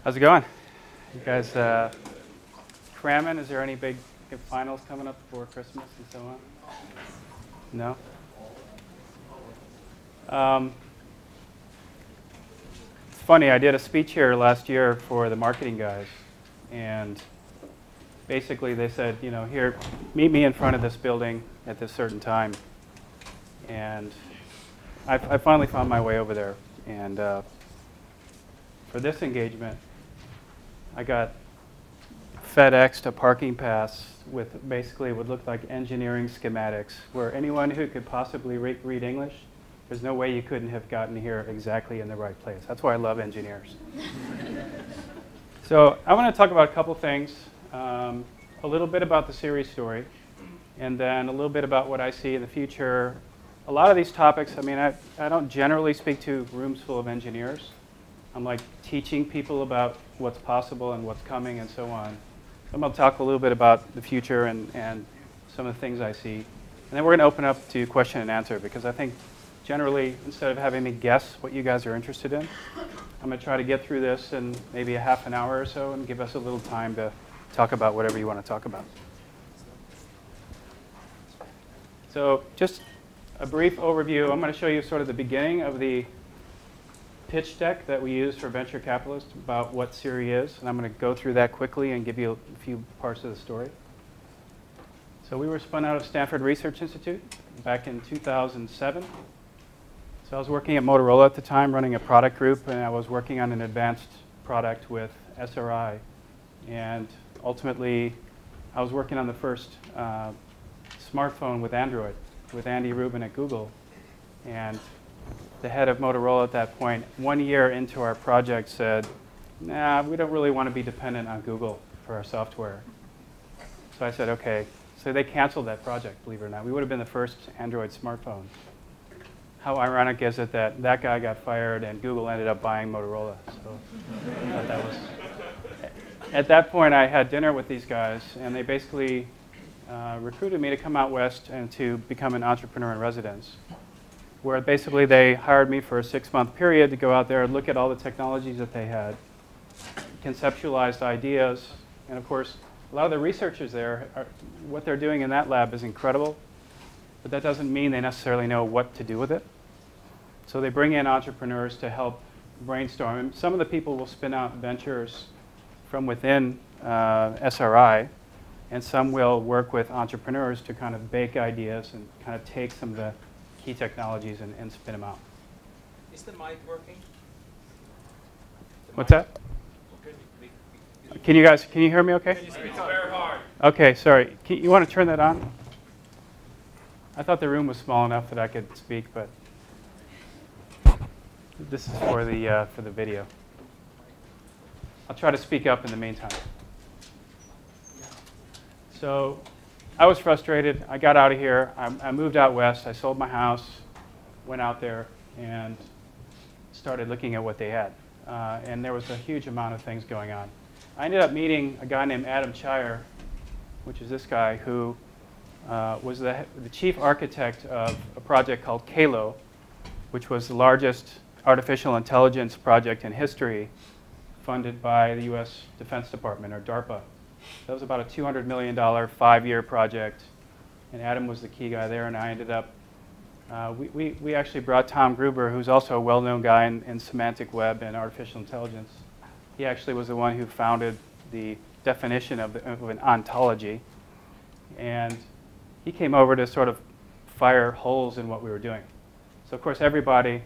How's it going? You guys cramming? Is there any big finals coming up before Christmas and so on? No? It's funny, I did a speech here last year for the marketing guys, and basically they said, you know, here, meet me in front of this building at this certain time. And I finally found my way over there. And for this engagement, I got FedExed a parking pass with basically what looked like engineering schematics, where anyone who could possibly read English, there's no way you couldn't have gotten here exactly in the right place. That's why I love engineers. So I want to talk about a couple things. A little bit about the Siri story, and then a little bit about what I see in the future. A lot of these topics, I mean, I don't generally speak to rooms full of engineers. I'm like teaching people about what's possible and what's coming and so on. I'm going to talk a little bit about the future and some of the things I see. And then we're going to open up to question and answer, because I think generally, instead of having me guess what you guys are interested in, I'm going to try to get through this in maybe a half an hour or so and give us a little time to talk about whatever you want to talk about. So just a brief overview. I'm going to show you sort of the beginning of the pitch deck that we use for venture capitalists about what Siri is. And I'm going to go through that quickly and give you a few parts of the story. So we were spun out of Stanford Research Institute back in 2007. So I was working at Motorola at the time, running a product group, and I was working on an advanced product with SRI. And ultimately, I was working on the first smartphone with Android, with Andy Rubin at Google. And the head of Motorola at that point, 1 year into our project, said, nah, we don't really want to be dependent on Google for our software. So I said, okay. So they canceled that project, believe it or not. We would have been the first Android smartphone. How ironic is it that that guy got fired and Google ended up buying Motorola? So I thought that was... At that point, I had dinner with these guys, and they basically recruited me to come out west and to become an entrepreneur in residence, where basically they hired me for a 6-month period to go out there and look at all the technologies that they had, conceptualized ideas, and of course, a lot of the researchers there, what they're doing in that lab is incredible, but that doesn't mean they necessarily know what to do with it. So they bring in entrepreneurs to help brainstorm. And some of the people will spin out ventures from within SRI, and some will work with entrepreneurs to kind of bake ideas and kind of take some of the key technologies and spin them out. Is the mic working? What's that? Can you hear me okay? Can you speak very hard? Okay, sorry. You want to turn that on? I thought the room was small enough that I could speak, but this is for the video. I'll try to speak up in the meantime. So I was frustrated. I got out of here. I moved out west. I sold my house, went out there, and started looking at what they had. And there was a huge amount of things going on. I ended up meeting a guy named Adam Chire, which is this guy, who was the chief architect of a project called Kalo, which was the largest artificial intelligence project in history, funded by the US Defense Department, or DARPA. That was about a $200 million 5-year project, and Adam was the key guy there, and I ended up, we actually brought Tom Gruber, who's also a well-known guy in semantic web and artificial intelligence. He actually was the one who founded the definition of an ontology, and he came over to sort of fire holes in what we were doing. So of course everybody,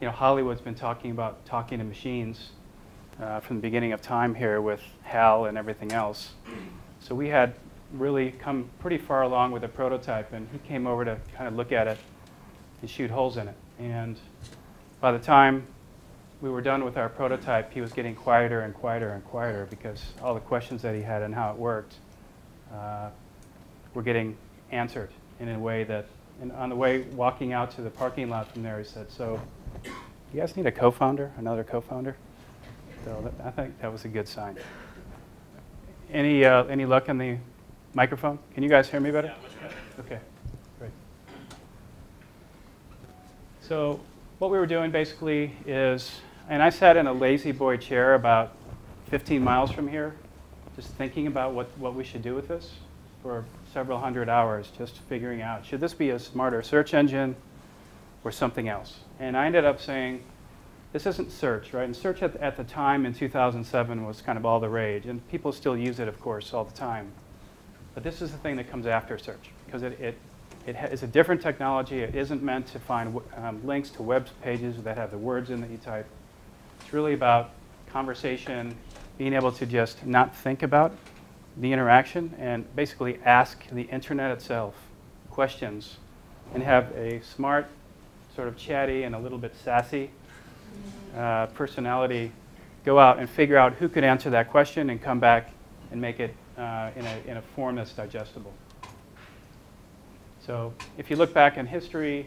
you know, Hollywood's been talking about talking to machines from the beginning of time here with HAL and everything else. So we had really come pretty far along with a prototype, and he came over to kind of look at it and shoot holes in it. And by the time we were done with our prototype, he was getting quieter and quieter and quieter, because all the questions that he had and how it worked were getting answered in a way that, and on the way walking out to the parking lot from there, he said, so you guys need a co-founder, another co-founder? So I think that was a good sign. Any luck on the microphone? Can you guys hear me better? Yeah, much better. Okay, great. So what we were doing basically is, and I sat in a lazy boy chair about 15 miles from here, just thinking about what we should do with this for several hundred hours, just figuring out, should this be a smarter search engine or something else? And I ended up saying, this isn't search, right? And search at the time in 2007 was kind of all the rage. And people still use it, of course, all the time. But this is the thing that comes after search, because it is a different technology. It isn't meant to find links to web pages that have the words in that you type. It's really about conversation, being able to just not think about the interaction and basically ask the internet itself questions and have a smart, sort of chatty and a little bit sassy personality go out and figure out who could answer that question and come back and make it in a form that's digestible. So if you look back in history,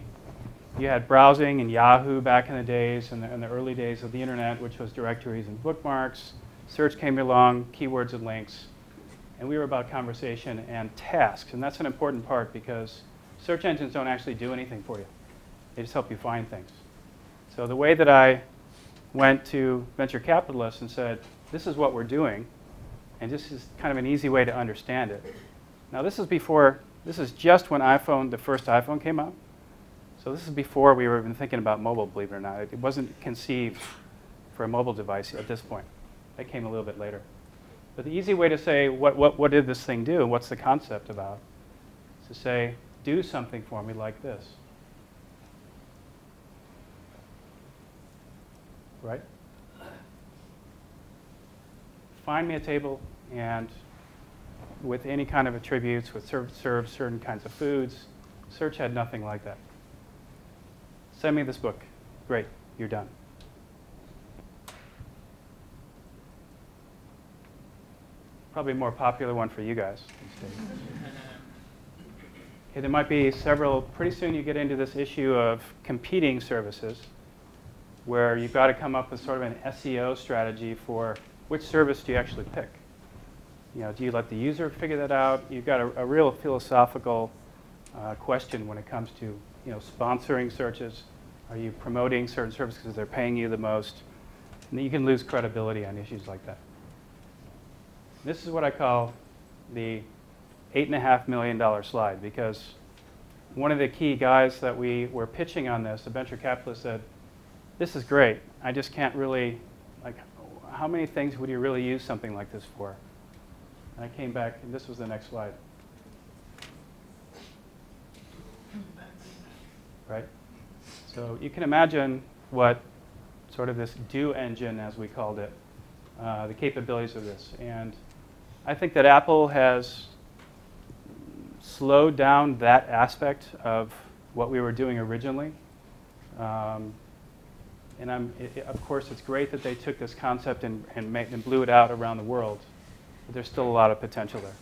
you had browsing and Yahoo back in the days, in the early days of the internet, which was directories and bookmarks. Search came along, keywords and links. And we were about conversation and tasks. And that's an important part because search engines don't actually do anything for you. They just help you find things. So the way that I went to venture capitalists and said, this is what we're doing, and this is kind of an easy way to understand it. Now this is just when the first iPhone came out. So this is before we were even thinking about mobile, believe it or not. It wasn't conceived for a mobile device at this point. That came a little bit later. But the easy way to say, what did this thing do, and what's the concept about, is to say, do something for me like this. Right? Find me a table and with any kind of attributes, with serve certain kinds of foods. Search had nothing like that. Send me this book. Great, you're done. Probably a more popular one for you guys these days. Okay, there might be several. Pretty soon you get into this issue of competing services, where you've got to come up with sort of an SEO strategy for which service do you actually pick. You know, do you let the user figure that out? You've got a real philosophical question when it comes to sponsoring searches. Are you promoting certain services because they're paying you the most? And you can lose credibility on issues like that. This is what I call the $8.5 million slide, because one of the key guys that we were pitching on this, a venture capitalist, said, this is great. I just can't really, how many things would you really use something like this for? And I came back, and this was the next slide. Right? So you can imagine what sort of this do engine, as we called it, the capabilities of this. And I think that Apple has slowed down that aspect of what we were doing originally. And of course, it's great that they took this concept and blew it out around the world. But there's still a lot of potential there.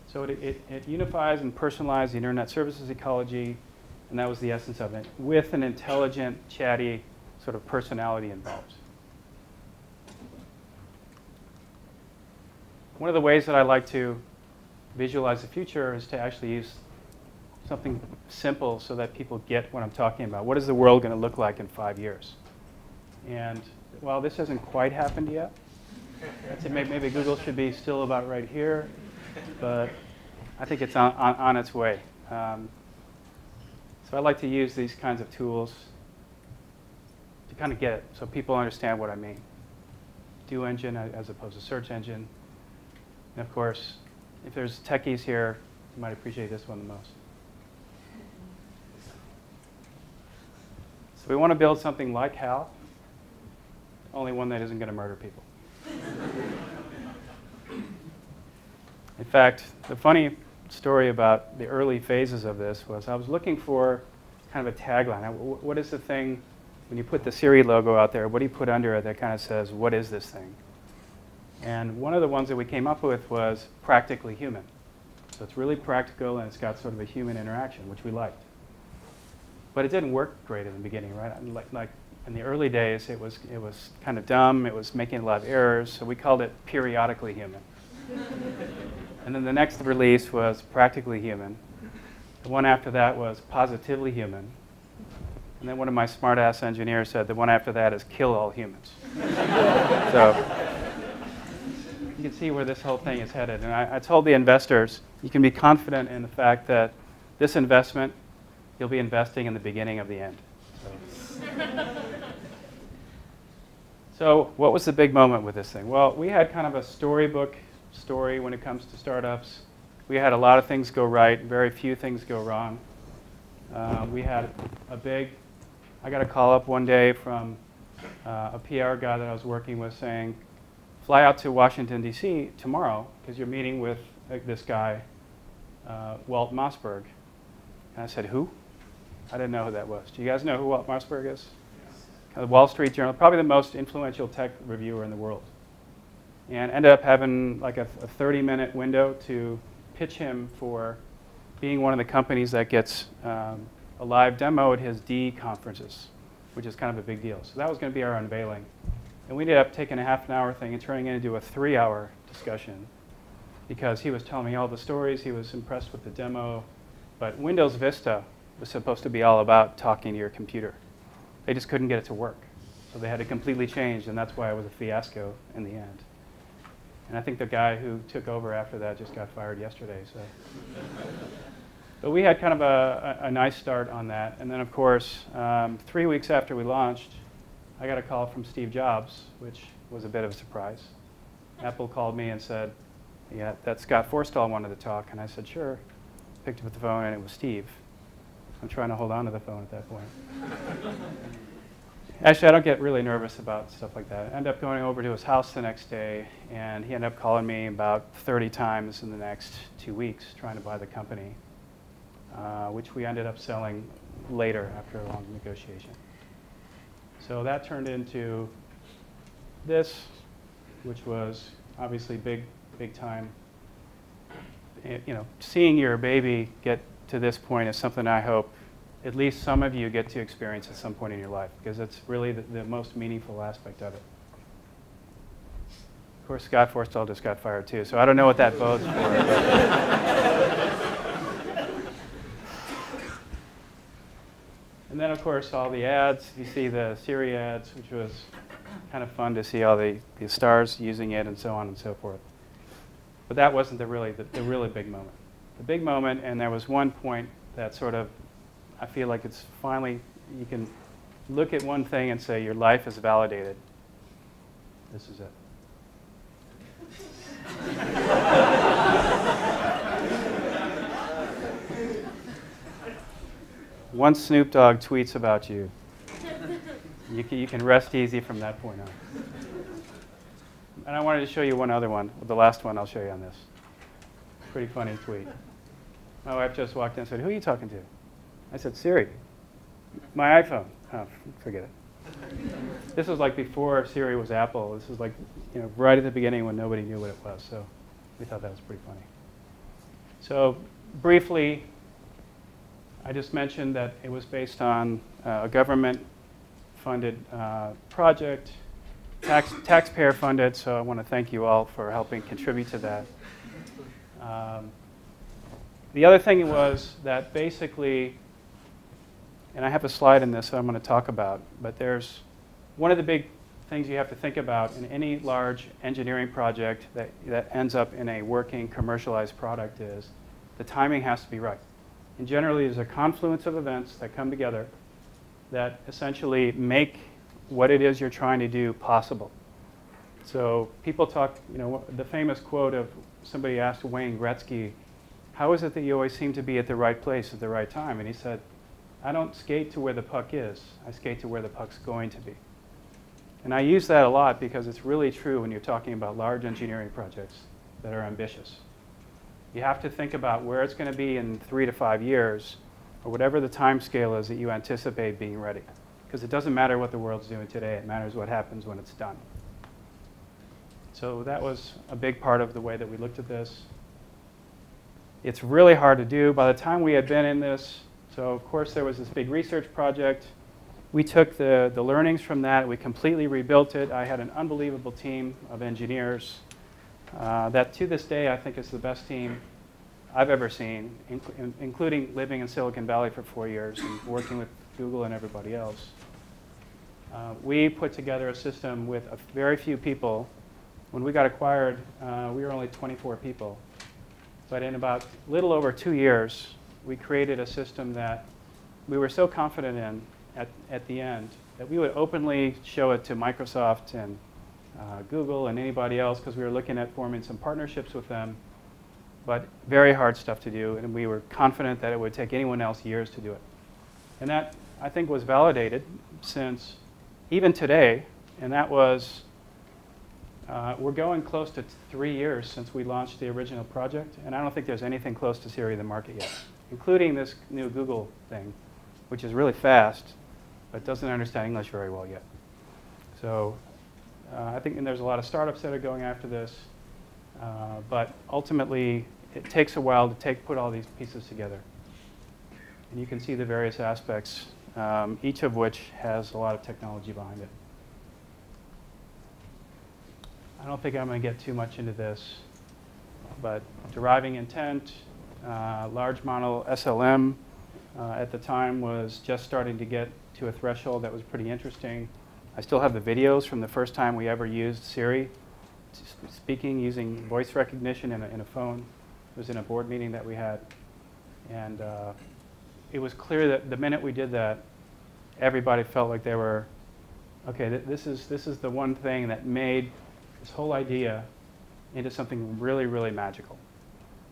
So it unifies and personalizes the internet services ecology, and that was the essence of it, with an intelligent, chatty sort of personality involved. One of the ways that I like to visualize the future is to actually use something simple so that people get what I'm talking about. What is the world going to look like in 5 years? And while this hasn't quite happened yet, I'd say maybe Google should be still about right here, but I think it's on its way. So I like to use these kinds of tools to kind of get it so people understand what I mean. Do engine as opposed to search engine. And of course, if there's techies here, you might appreciate this one the most. So we want to build something like HAL, only one that isn't going to murder people. In fact, the funny story about the early phases of this was I was looking for kind of a tagline. What is the thing, when you put the Siri logo out there, what do you put under it that kind of says, what is this thing? And one of the ones that we came up with was practically human. So it's really practical, and it's got sort of a human interaction, which we liked. But it didn't work great in the beginning, right? Like in the early days, it was kind of dumb. It was making a lot of errors, so we called it periodically human. And then the next release was practically human. The one after that was positively human. And then one of my smart-ass engineers said the one after that is kill all humans. So you can see where this whole thing is headed. And I told the investors, you can be confident in the fact that this investment, you'll be investing in the beginning of the end. So what was the big moment with this thing? Well, we had kind of a storybook story when it comes to startups. We had a lot of things go right, very few things go wrong. We had I got a call up one day from a PR guy that I was working with saying, fly out to Washington, D.C. tomorrow because you're meeting with this guy, Walt Mossberg. And I said, who? I didn't know who that was. Do you guys know who Walt Mossberg is? The Wall Street Journal, probably the most influential tech reviewer in the world. And ended up having like a 30-minute window to pitch him for being one of the companies that gets a live demo at his D conferences, which is kind of a big deal. So that was going to be our unveiling. And we ended up taking a half-an-hour thing and turning it into a 3-hour discussion because he was telling me all the stories. He was impressed with the demo. But Windows Vista was supposed to be all about talking to your computer. They just couldn't get it to work. So they had to completely change, and that's why it was a fiasco in the end. And I think the guy who took over after that just got fired yesterday. So. But we had kind of a nice start on that. And then, of course, 3 weeks after we launched, I got a call from Steve Jobs, which was a bit of a surprise. Apple called me and said, yeah, that Scott Forstall wanted to talk. And I said, sure. Picked up the phone, and it was Steve. I'm trying to hold on to the phone at that point. Actually, I don't get really nervous about stuff like that. I ended up going over to his house the next day, and he ended up calling me about 30 times in the next 2 weeks trying to buy the company, which we ended up selling later after a long negotiation. So that turned into this, which was obviously big time. You know, seeing your baby get to this point is something I hope at least some of you get to experience at some point in your life, because it's really the most meaningful aspect of it. Of course, Scott Forstall just got fired too, so I don't know what that bodes for. And then, of course, all the ads. You see the Siri ads, which was kind of fun to see all the stars using it and so on and so forth. But that wasn't the really big moment. The big moment, and there was one point that sort of, I feel like it's finally, you can look at one thing and say your life is validated. This is it. Once Snoop Dogg tweets about you, you can rest easy from that point on. And I wanted to show you one other one, the last one I'll show you on this. Pretty funny tweet. My wife just walked in and said, who are you talking to? I said, Siri. My iPhone. Oh, forget it. This was like before Siri was Apple. This was like, you know, right at the beginning when nobody knew what it was. So we thought that was pretty funny. So briefly, I just mentioned that it was based on a government-funded project, taxpayer-funded. So I want to thank you all for helping contribute to that. The other thing was that basically, and I have a slide in this that I'm going to talk about, but there's one of the big things you have to think about in any large engineering project that ends up in a working commercialized product is the timing has to be right. And generally, there's a confluence of events that come together that essentially make what it is you're trying to do possible. So people talk, you know, the famous quote of somebody asked Wayne Gretzky, how is it that you always seem to be at the right place at the right time? And he said, I don't skate to where the puck is. I skate to where the puck's going to be. And I use that a lot because it's really true when you're talking about large engineering projects that are ambitious. You have to think about where it's going to be in 3 to 5 years, or whatever the time scale is that you anticipate being ready. Because it doesn't matter what the world's doing today. It matters what happens when it's done. So that was a big part of the way that we looked at this. It's really hard to do. By the time we had been in this, so of course there was this big research project. We took the learnings from that. We completely rebuilt it. I had an unbelievable team of engineers that to this day I think is the best team I've ever seen, including living in Silicon Valley for 4 years and working with Google and everybody else. We put together a system with very few people. When we got acquired, we were only 24 people. But in about a little over 2 years, we created a system that we were so confident in at the end that we would openly show it to Microsoft and Google and anybody else because we were looking at forming some partnerships with them. But very hard stuff to do, and we were confident that it would take anyone else years to do it. And that, I think, was validated since even today, and that was, we're going close to 3 years since we launched the original project, and I don't think there's anything close to Siri in the market yet, including this new Google thing, which is really fast, but doesn't understand English very well yet. So I think there's a lot of startups that are going after this, but ultimately, it takes a while to put all these pieces together. And you can see the various aspects, each of which has a lot of technology behind it. I don't think I'm going to get too much into this, but deriving intent, large model SLM at the time was just starting to get to a threshold that was pretty interesting. I still have the videos from the first time we ever used Siri speaking using voice recognition in a phone. It was in a board meeting that we had. And it was clear that the minute we did that, everybody felt like they were, okay, this is the one thing that made this whole idea into something really, really magical.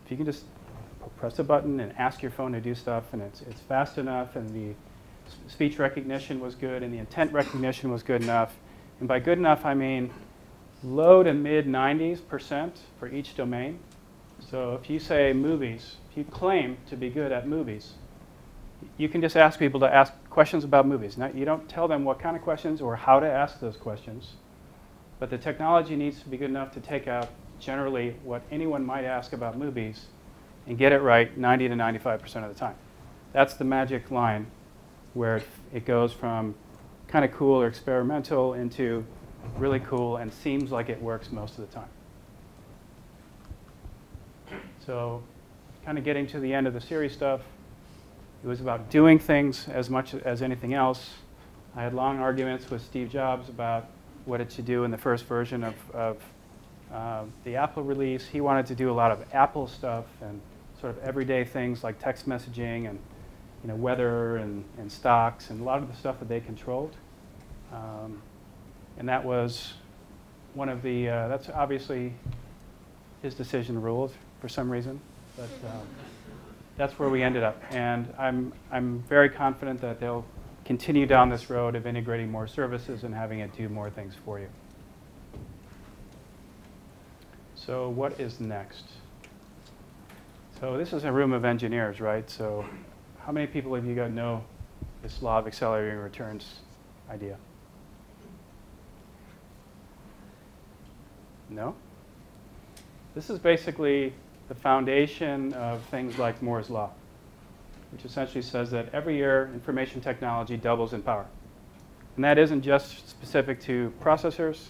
If you can just press a button and ask your phone to do stuff, and it's fast enough, and the speech recognition was good, and the intent recognition was good enough. And by good enough, I mean low to mid 90% for each domain. So if you say movies, if you claim to be good at movies, you can just ask people to ask questions about movies. Now, you don't tell them what kind of questions or how to ask those questions, but the technology needs to be good enough to take out generally what anyone might ask about movies and get it right 90 to 95% of the time. That's the magic line where it goes from kind of cool or experimental into really cool and seems like it works most of the time. So kind of getting to the end of the Siri stuff, it was about doing things as much as anything else. I had long arguments with Steve Jobs about what it should do in the first version of the Apple release. He wanted to do a lot of Apple stuff and sort of everyday things like text messaging and weather and stocks and a lot of the stuff that they controlled. And that was one of the, that's obviously his decision ruled for some reason, but that's where we ended up. And I'm very confident that they'll continue down this road of integrating more services and having it do more things for you. So what is next? So this is a room of engineers, right? So how many people have you got know this law of accelerating returns idea? No? This is basically the foundation of things like Moore's Law, which essentially says that every year information technology doubles in power. And that isn't just specific to processors.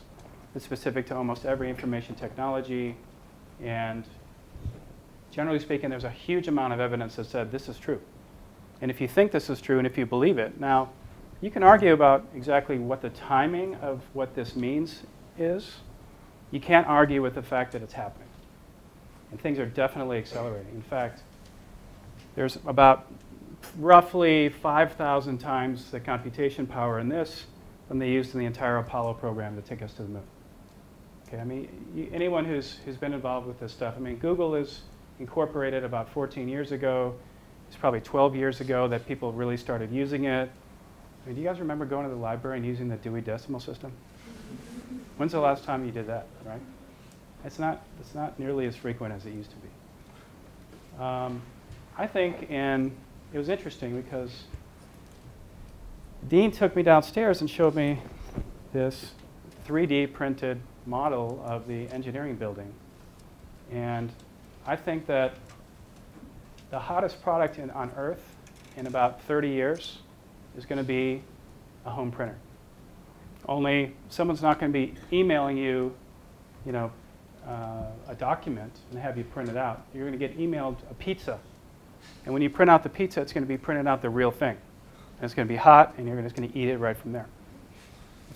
It's specific to almost every information technology. And generally speaking, there's a huge amount of evidence that said this is true. And if you think this is true and if you believe it, now you can argue about exactly what the timing of what this means is. You can't argue with the fact that it's happening. And things are definitely accelerating. In fact, there's about roughly 5,000 times the computation power in this than they used in the entire Apollo program to take us to the moon. Okay, I mean, anyone who's been involved with this stuff, I mean, Google is incorporated about 14 years ago. It's probably 12 years ago that people really started using it. I mean, do you guys remember going to the library and using the Dewey Decimal System? When's the last time you did that, right? It's not nearly as frequent as it used to be. I think, and it was interesting because Dean took me downstairs and showed me this 3D printed model of the engineering building. And I think that the hottest product on Earth in about 30 years is going to be a home printer. Only someone's not going to be emailing you, a document and have you print it out, you're going to get emailed a pizza. And when you print out the pizza, it's going to be printed out the real thing. And it's going to be hot, and you're just going to eat it right from there.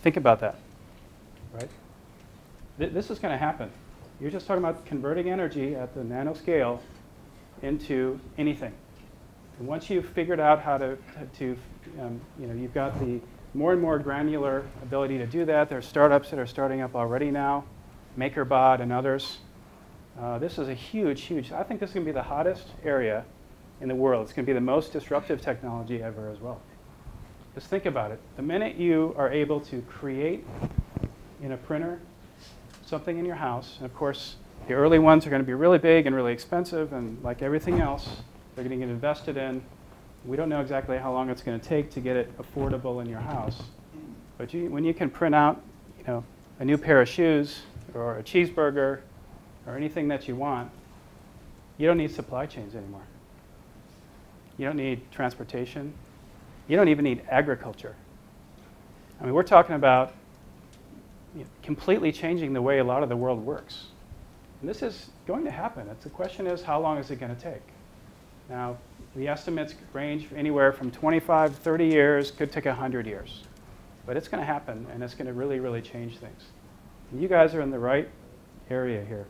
Think about that, right? This is going to happen. You're just talking about converting energy at the nanoscale into anything. And once you've figured out how to you've got the more and more granular ability to do that. There are startups that are starting up already now, MakerBot and others. This is a huge, I think this is going to be the hottest area in the world. It's going to be the most disruptive technology ever as well. Just think about it. The minute you are able to create in a printer something in your house, and of course, the early ones are going to be really big and really expensive, and like everything else, they're going to get invested in. We don't know exactly how long it's going to take to get it affordable in your house. But when you can print out, a new pair of shoes or a cheeseburger or anything that you want, you don't need supply chains anymore. You don't need transportation. You don't even need agriculture. I mean, we're talking about completely changing the way a lot of the world works. And this is going to happen. The question is, how long is it going to take? Now, the estimates range anywhere from 25 to 30 years, could take 100 years. But it's going to happen, and it's going to really, really change things. And you guys are in the right area here.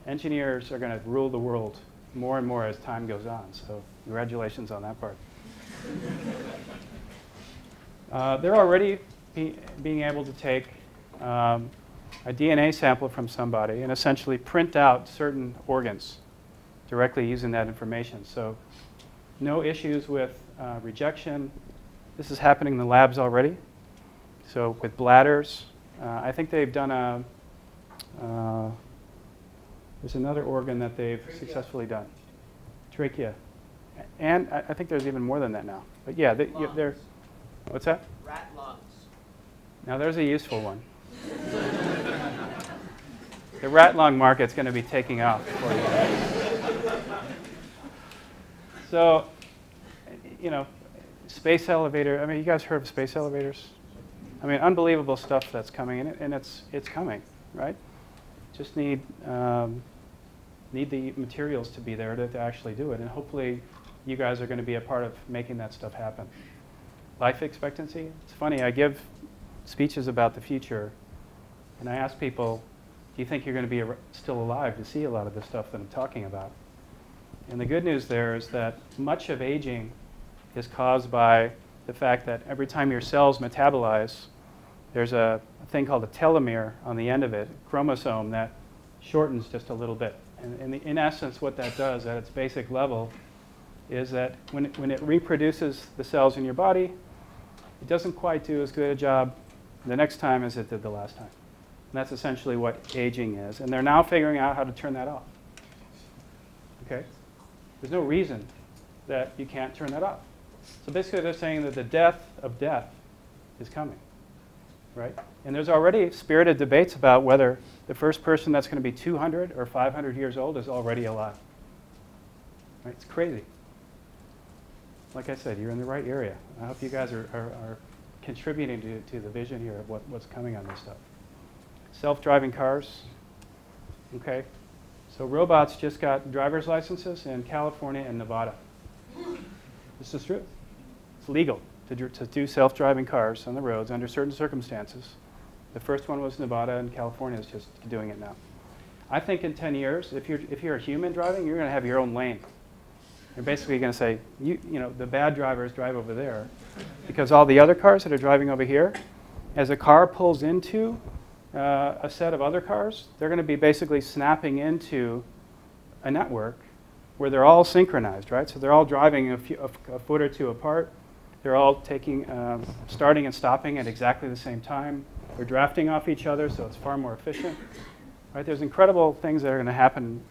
Engineers are going to rule the world more and more as time goes on. So congratulations on that part. They're already being able to take a DNA sample from somebody and essentially print out certain organs directly using that information. So no issues with rejection. This is happening in the labs already. So with bladders, I think they've done there's another organ that they've successfully done. Trachea. And I think there's even more than that now. But yeah, they're, what's that? Rat lungs. Now there's a useful one. The rat lung market's going to be taking off for you. So, space elevator. I mean, you guys heard of space elevators? I mean, unbelievable stuff that's coming in, and it's coming, right? Just need the materials to be there to actually do it, and hopefully you guys are going to be a part of making that stuff happen. Life expectancy. It's funny. I give speeches about the future, and I ask people, do you think you're going to be still alive to see a lot of the stuff that I'm talking about? And the good news there is that much of aging is caused by the fact that every time your cells metabolize, there's a thing called a telomere on the end of it, a chromosome that shortens just a little bit. And in essence, what that does at its basic level is that when it reproduces the cells in your body, it doesn't quite do as good a job the next time as it did the last time. And that's essentially what aging is. And they're now figuring out how to turn that off. Okay? There's no reason that you can't turn that off. So basically they're saying that the death of death is coming. Right? And there's already spirited debates about whether the first person that's going to be 200 or 500 years old is already alive. Right? It's crazy. Like I said, you're in the right area. I hope you guys are contributing to the vision here of what's coming on this stuff. Self-driving cars. Okay. So robots just got driver's licenses in California and Nevada. This is true. It's legal to do self-driving cars on the roads under certain circumstances. The first one was Nevada, and California is just doing it now. I think in 10 years, if you're a human driving, you're going to have your own lane. You're basically going to say, the bad drivers drive over there, because all the other cars that are driving over here, as a car pulls into a set of other cars, they're going to be basically snapping into a network where they're all synchronized, right? So they're all driving a foot or two apart. They're all starting and stopping at exactly the same time. They're drafting off each other, so it's far more efficient. Right? There's incredible things that are going to happen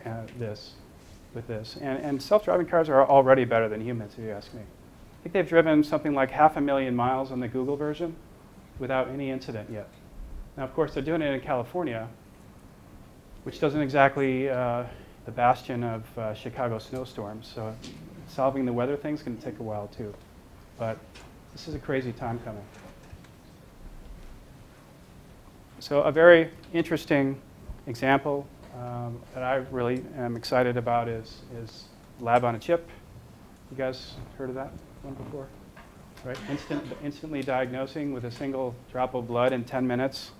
with this. And self-driving cars are already better than humans, if you ask me. I think they've driven something like 500,000 miles on the Google version without any incident yet. Now, of course, they're doing it in California, which doesn't exactly the bastion of Chicago snowstorms. So solving the weather thing is going to take a while, too. But this is a crazy time coming. So a very interesting example. that I really am excited about is Lab on a Chip. You guys heard of that one before? Right? Instantly diagnosing with a single drop of blood in 10 minutes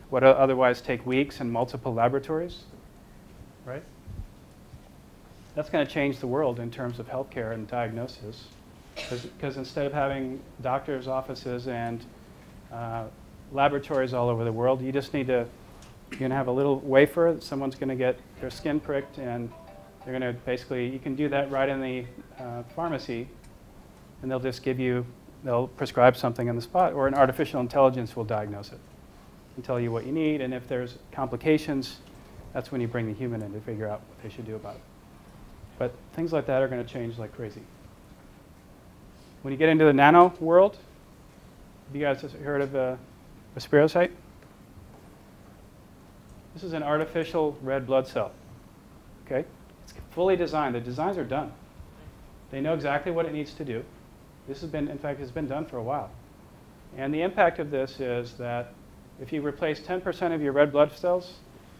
what otherwise take weeks in multiple laboratories. Right? That's going to change the world in terms of healthcare and diagnosis. Because instead of having doctors' offices and laboratories all over the world, you just need to, you're going to have a little wafer, someone's going to get their skin pricked, and they're going to basically, you can do that right in the pharmacy, and they'll just give you, they'll prescribe something on the spot, or an artificial intelligence will diagnose it and tell you what you need, and if there's complications, that's when you bring the human in to figure out what they should do about it. But things like that are going to change like crazy. When you get into the nano world, have you guys heard of Asparagus Site? This is an artificial red blood cell. Okay? It's fully designed. The designs are done. They know exactly what it needs to do. This has been, in fact, has been done for a while. And the impact of this is that if you replace 10% of your red blood cells,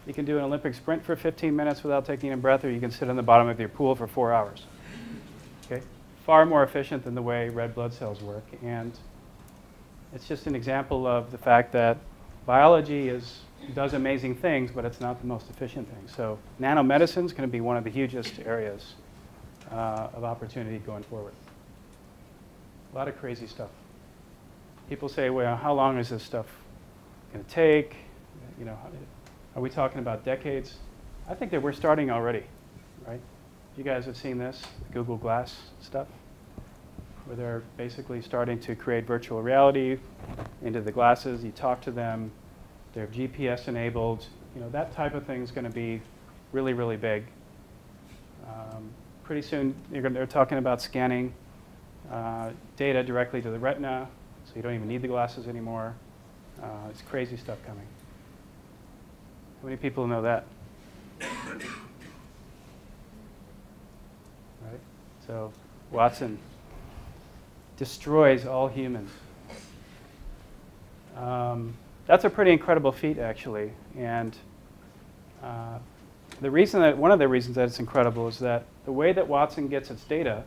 you can do an Olympic sprint for 15 minutes without taking a breath, or you can sit on the bottom of your pool for 4 hours. Okay? Far more efficient than the way red blood cells work. And it's just an example of the fact that biology does amazing things, but it's not the most efficient thing. So nanomedicine is going to be one of the hugest areas of opportunity going forward. A lot of crazy stuff. People say, well, how long is this stuff going to take? You know, are we talking about decades? I think that we're starting already, right? You guys have seen this, Google Glass stuff, where they're basically starting to create virtual reality into the glasses. You talk to them, they're GPS enabled. You know, that type of thing is going to be really, really big. Pretty soon, they're talking about scanning data directly to the retina, so you don't even need the glasses anymore. It's crazy stuff coming. How many people know that? Right? So Watson destroys all humans. That's a pretty incredible feat, actually. And one of the reasons that it's incredible is that the way that Watson gets its data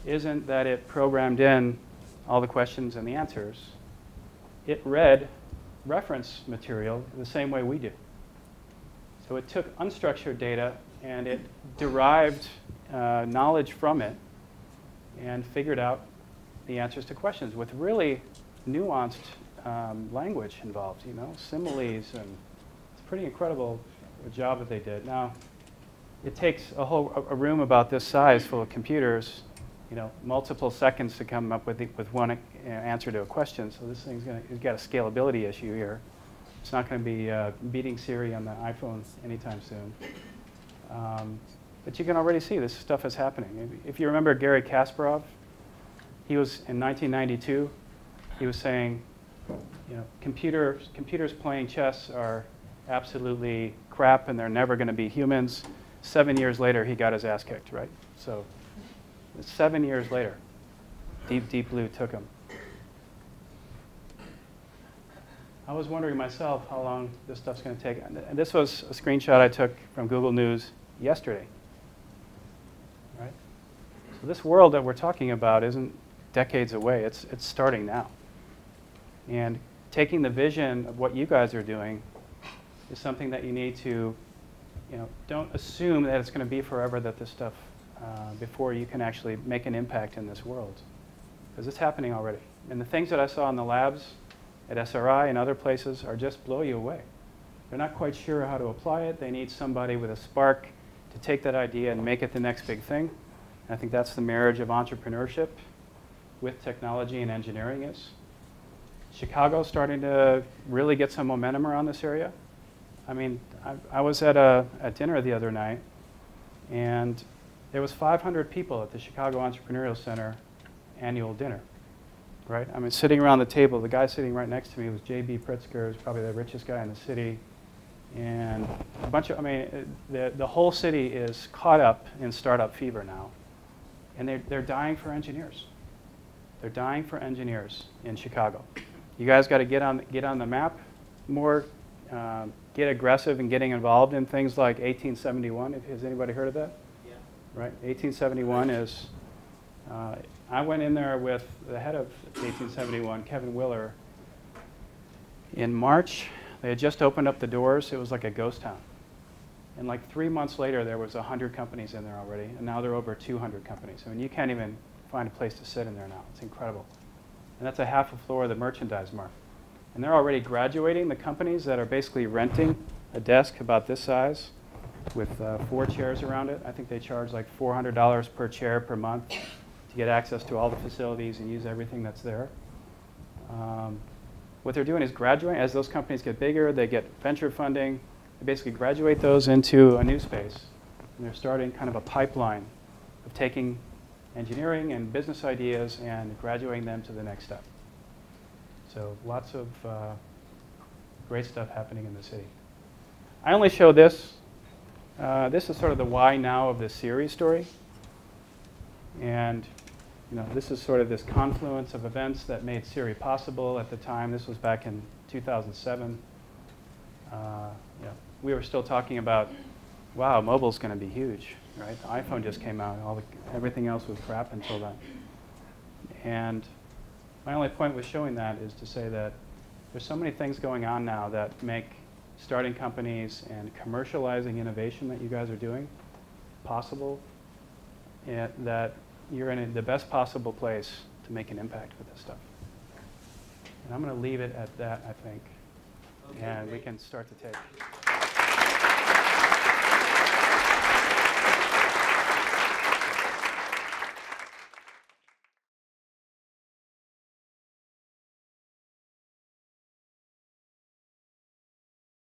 isn't that it programmed in all the questions and the answers. It read reference material the same way we do. So it took unstructured data and it derived knowledge from it and figured out the answers to questions with really nuanced language involved, you know, similes, and it's pretty incredible job that they did. Now, it takes a room about this size full of computers, you know, multiple seconds to come up with one answer to a question. So this thing's it's got a scalability issue here. It's not going to be beating Siri on the iPhone anytime soon. But you can already see this stuff is happening. If you remember Gary Kasparov, he was in 1992. He was saying, you know, computers playing chess are absolutely crap, and they're never going to be humans. 7 years later, he got his ass kicked, right? So 7 years later, Deep Blue took him. I was wondering myself how long this stuff's going to take. And this was a screenshot I took from Google News yesterday. Right? So this world that we're talking about isn't decades away. It's starting now. And taking the vision of what you guys are doing is something that you need to, you know, don't assume that it's going to be forever that this stuff, before you can actually make an impact in this world. Because it's happening already. And the things that I saw in the labs at SRI and other places are just blow you away. They're not quite sure how to apply it. They need somebody with a spark to take that idea and make it the next big thing. And I think that's the marriage of entrepreneurship with technology and engineering is. Chicago's starting to really get some momentum around this area. I mean, I was at a dinner the other night, and there was 500 people at the Chicago Entrepreneurial Center annual dinner. Right? I mean, sitting around the table, the guy sitting right next to me was J.B. Pritzker, who's probably the richest guy in the city. And a bunch of, I mean, the whole city is caught up in startup fever now. And they're dying for engineers. They're dying for engineers in Chicago. You guys got to get on the map more. get aggressive in getting involved in things like 1871. Has anybody heard of that? Yeah. Right. 1871 is, I went in there with the head of 1871, Kevin Willer. In March, they had just opened up the doors. It was like a ghost town. And like 3 months later, there was 100 companies in there already, and now there are over 200 companies. I mean, you can't even find a place to sit in there now. It's incredible. And that's a half a floor of the merchandise market. And they're already graduating the companies that are basically renting a desk about this size with 4 chairs around it. I think they charge like $400 per chair per month to get access to all the facilities and use everything that's there. What they're doing is graduating. As those companies get bigger, they get venture funding. They basically graduate those into a new space. And they're starting kind of a pipeline of taking engineering and business ideas and graduating them to the next step. So lots of great stuff happening in the city. I only show this. This is sort of the why now of this series story. And this is sort of this confluence of events that made Siri possible at the time. This was back in 2007. We were still talking about, wow, mobile's going to be huge, right? The iPhone just came out. Everything else was crap until then. And my only point with showing that is to say that there's so many things going on now that make starting companies and commercializing innovation that you guys are doing possible, and that you're in the best possible place to make an impact with this stuff. And I'm going to leave it at that, I think. Okay, and we can start to take.